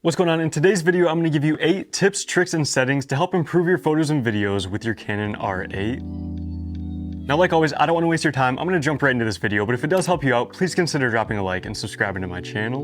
What's going on? In today's video, I'm going to give you 8 tips, tricks, and settings to help improve your photos and videos with your Canon R8. Now, like always, I don't want to waste your time. I'm going to jump right into this video, but if it does help you out, please consider dropping a like and subscribing to my channel.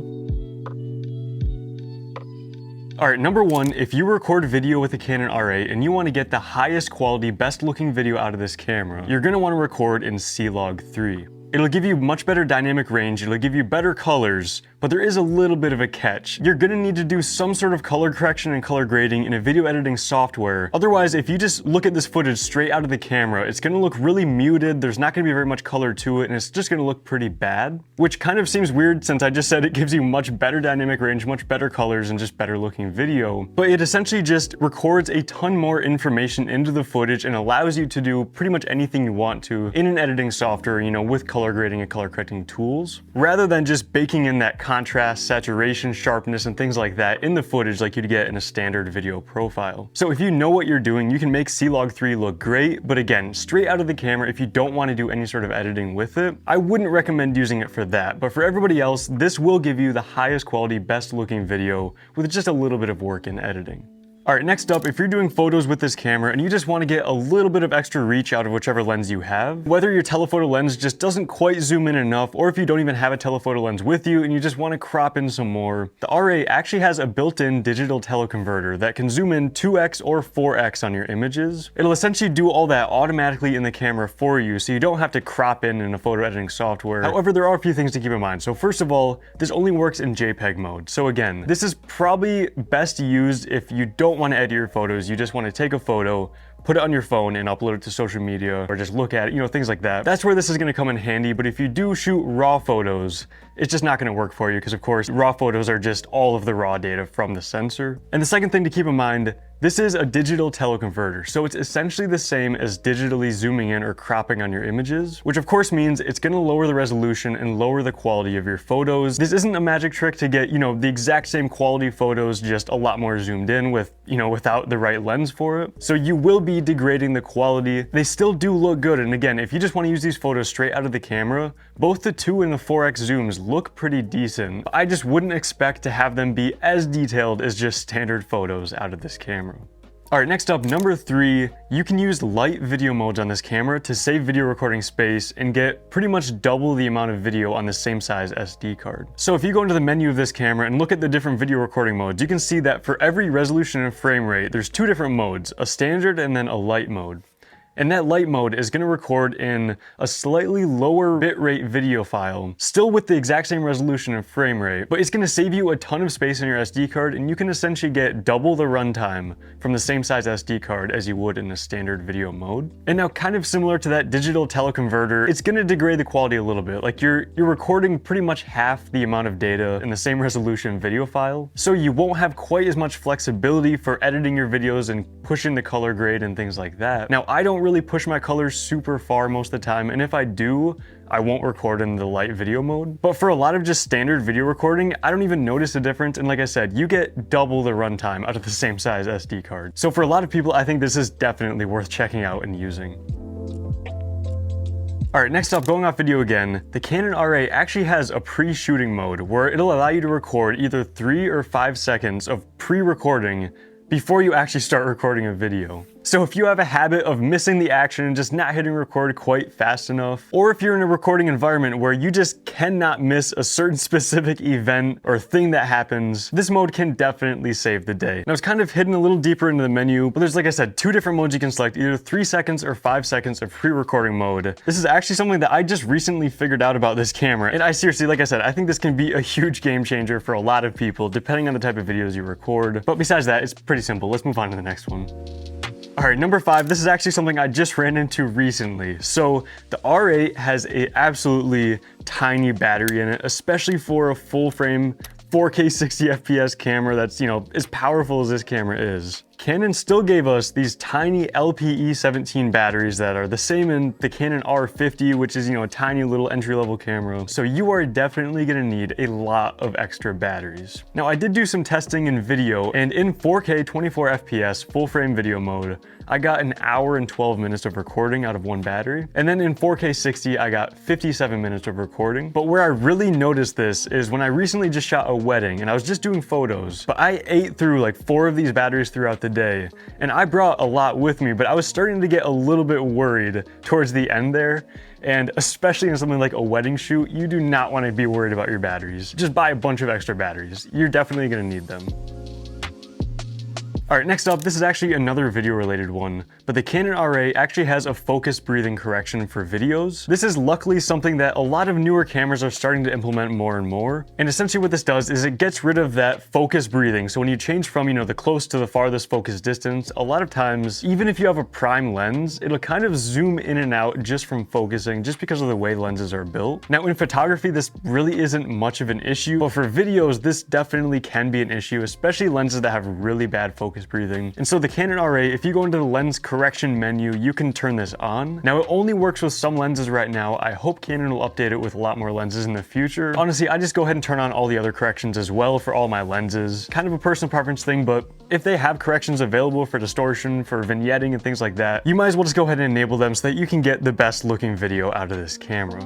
Alright, number 1, if you record video with a Canon R8 and you want to get the highest quality, best looking video out of this camera, you're going to want to record in C-Log 3. It'll give you much better dynamic range, it'll give you better colors, but there is a little bit of a catch. You're gonna need to do some sort of color correction and color grading in a video editing software. Otherwise, if you just look at this footage straight out of the camera, it's gonna look really muted, there's not gonna be very much color to it, and it's just gonna look pretty bad. Which kind of seems weird since I just said it gives you much better dynamic range, much better colors, and just better looking video. But it essentially just records a ton more information into the footage and allows you to do pretty much anything you want to in an editing software, you know, with color grading and color correcting tools, rather than just baking in that contrast, saturation, sharpness, and things like that in the footage like you'd get in a standard video profile. So if you know what you're doing, you can make C-Log 3 look great, but again, straight out of the camera, if you don't want to do any sort of editing with it, I wouldn't recommend using it for that. But for everybody else, this will give you the highest quality, best looking video with just a little bit of work in editing. Alright, next up, if you're doing photos with this camera and you just want to get a little bit of extra reach out of whichever lens you have, whether your telephoto lens just doesn't quite zoom in enough, or if you don't even have a telephoto lens with you and you just want to crop in some more, the R8 actually has a built-in digital teleconverter that can zoom in 2x or 4x on your images. It'll essentially do all that automatically in the camera for you, so you don't have to crop in a photo editing software. However, there are a few things to keep in mind. So first of all, this only works in JPEG mode. So again, this is probably best used if you don't want to edit your photos, you just want to take a photo, put it on your phone and upload it to social media, or just look at it, you know, things like that. That's where this is going to come in handy. But if you do shoot raw photos, it's just not going to work for you because of course raw photos are just all of the raw data from the sensor. And the second thing to keep in mind, this is a digital teleconverter, so it's essentially the same as digitally zooming in or cropping on your images, which of course means it's going to lower the resolution and lower the quality of your photos. This isn't a magic trick to get, you know, the exact same quality photos, just a lot more zoomed in with, you know, without the right lens for it. So you will be degrading the quality. They still do look good, and again, if you just want to use these photos straight out of the camera, both the 2 and the 4x zooms look pretty decent. I just wouldn't expect to have them be as detailed as just standard photos out of this camera. Alright, next up, number 3, you can use light video modes on this camera to save video recording space and get pretty much double the amount of video on the same size SD card. So if you go into the menu of this camera and look at the different video recording modes, you can see that for every resolution and frame rate, there's 2 different modes, a standard and then a light mode. And that light mode is going to record in a slightly lower bitrate video file, still with the exact same resolution and frame rate, but it's going to save you a ton of space on your SD card, and you can essentially get double the runtime from the same size SD card as you would in a standard video mode. And now, kind of similar to that digital teleconverter, it's going to degrade the quality a little bit. Like you're recording pretty much half the amount of data in the same resolution video file, so you won't have quite as much flexibility for editing your videos and pushing the color grade and things like that. Now, I don't really push my colors super far most of the time, and if I do, I won't record in the light video mode. But for a lot of just standard video recording, I don't even notice a difference, and like I said, you get double the runtime out of the same size SD card. So for a lot of people, I think this is definitely worth checking out and using. Alright, next up, going off video again, the Canon R8 actually has a pre-shooting mode where it'll allow you to record either 3 or 5 seconds of pre-recording before you actually start recording a video. So if you have a habit of missing the action and just not hitting record quite fast enough, or if you're in a recording environment where you just cannot miss a certain specific event or thing that happens, this mode can definitely save the day. Now, it's kind of hidden a little deeper into the menu, but there's, like I said, 2 different modes you can select, either 3 seconds or 5 seconds of pre-recording mode. This is actually something that I just recently figured out about this camera, and I seriously, like I said, I think this can be a huge game changer for a lot of people, depending on the type of videos you record. But besides that, it's pretty simple. Let's move on to the next one. Alright, number 5, this is actually something I just ran into recently. So the R8 has a absolutely tiny battery in it, especially for a full frame 4K 60 FPS camera that's, you know, as powerful as this camera is. Canon still gave us these tiny LPE17 batteries that are the same in the Canon R50, which is, a tiny little entry-level camera. So you are definitely gonna need a lot of extra batteries. Now, I did do some testing in video, and in 4K 24 FPS full frame video mode, I got an hour and 12 minutes of recording out of one battery. And then in 4K 60, I got 57 minutes of recording. But where I really noticed this is when I recently just shot a wedding and I was just doing photos, but I ate through like 4 of these batteries throughout the day. And I brought a lot with me, but I was starting to get a little bit worried towards the end there. And especially in something like a wedding shoot, you do not want to be worried about your batteries. Just buy a bunch of extra batteries. You're definitely going to need them. All right, next up, this is actually another video related one, but the Canon R8 actually has a focus breathing correction for videos. This is luckily something that a lot of newer cameras are starting to implement more and more. And essentially what this does is it gets rid of that focus breathing. So when you change from, the close to the farthest focus distance, a lot of times, even if you have a prime lens, it'll kind of zoom in and out just from focusing, just because of the way lenses are built. Now in photography, this really isn't much of an issue, but for videos, this definitely can be an issue, especially lenses that have really bad focus breathing. And so the Canon R8, if you go into the lens correction menu, you can turn this on. Now it only works with some lenses right now. I hope Canon will update it with a lot more lenses in the future. Honestly, I just go ahead and turn on all the other corrections as well for all my lenses. Kind of a personal preference thing, but if they have corrections available for distortion, for vignetting and things like that, you might as well just go ahead and enable them so that you can get the best looking video out of this camera.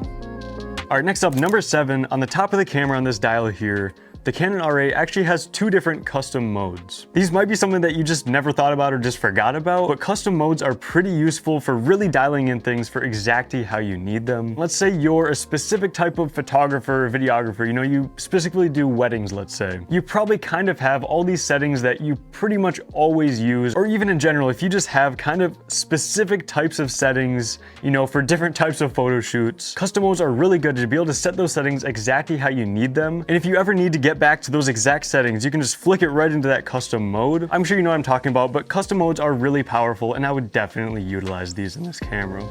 All right, next up, number 7, on the top of the camera on this dial here, the Canon R8 actually has 2 different custom modes. These might be something that you just never thought about or just forgot about, but custom modes are pretty useful for really dialing in things for exactly how you need them. Let's say you're a specific type of photographer or videographer, you specifically do weddings, let's say. You probably kind of have all these settings that you pretty much always use, or even in general, if you just have kind of specific types of settings, for different types of photo shoots. Custom modes are really good to be able to set those settings exactly how you need them. And if you ever need to get back to those exact settings, you can just flick it right into that custom mode. I'm sure you know what I'm talking about, but custom modes are really powerful and I would definitely utilize these in this camera.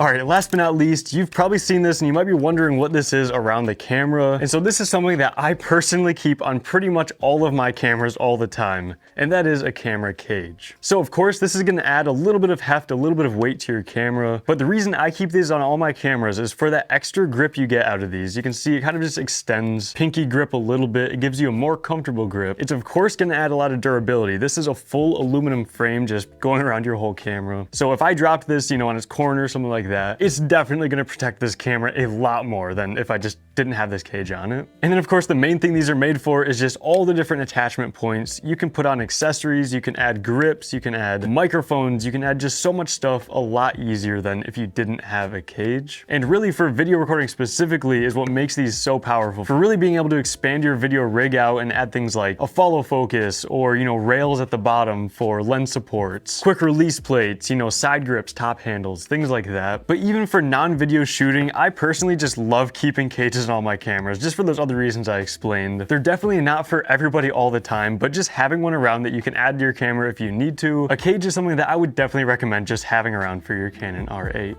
All right, last but not least, you've probably seen this and you might be wondering what this is around the camera. And so this is something that I personally keep on pretty much all of my cameras all the time, and that is a camera cage. So of course, this is gonna add a little bit of heft, a little bit of weight to your camera, but the reason I keep these on all my cameras is for that extra grip you get out of these. You can see it kind of just extends pinky grip a little bit. It gives you a more comfortable grip. It's of course gonna add a lot of durability. This is a full aluminum frame just going around your whole camera. So if I dropped this, on its corner, something like that, it's definitely going to protect this camera a lot more than if I just didn't have this cage on it. And then of course the main thing these are made for is just all the different attachment points. You can put on accessories, you can add grips, you can add microphones, you can add just so much stuff a lot easier than if you didn't have a cage. And really for video recording specifically is what makes these so powerful. For really being able to expand your video rig out and add things like a follow focus or, rails at the bottom for lens supports, quick release plates, side grips, top handles, things like that. But even for non-video shooting, I personally just love keeping cages on all my cameras, just for those other reasons I explained. They're definitely not for everybody all the time, but just having one around that you can add to your camera if you need to. A cage is something that I would definitely recommend just having around for your Canon R8.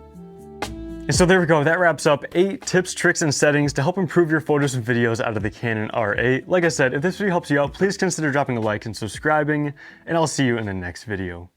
And so there we go, that wraps up 8 tips, tricks, and settings to help improve your photos and videos out of the Canon R8. Like I said, if this video helps you out, please consider dropping a like and subscribing, and I'll see you in the next video.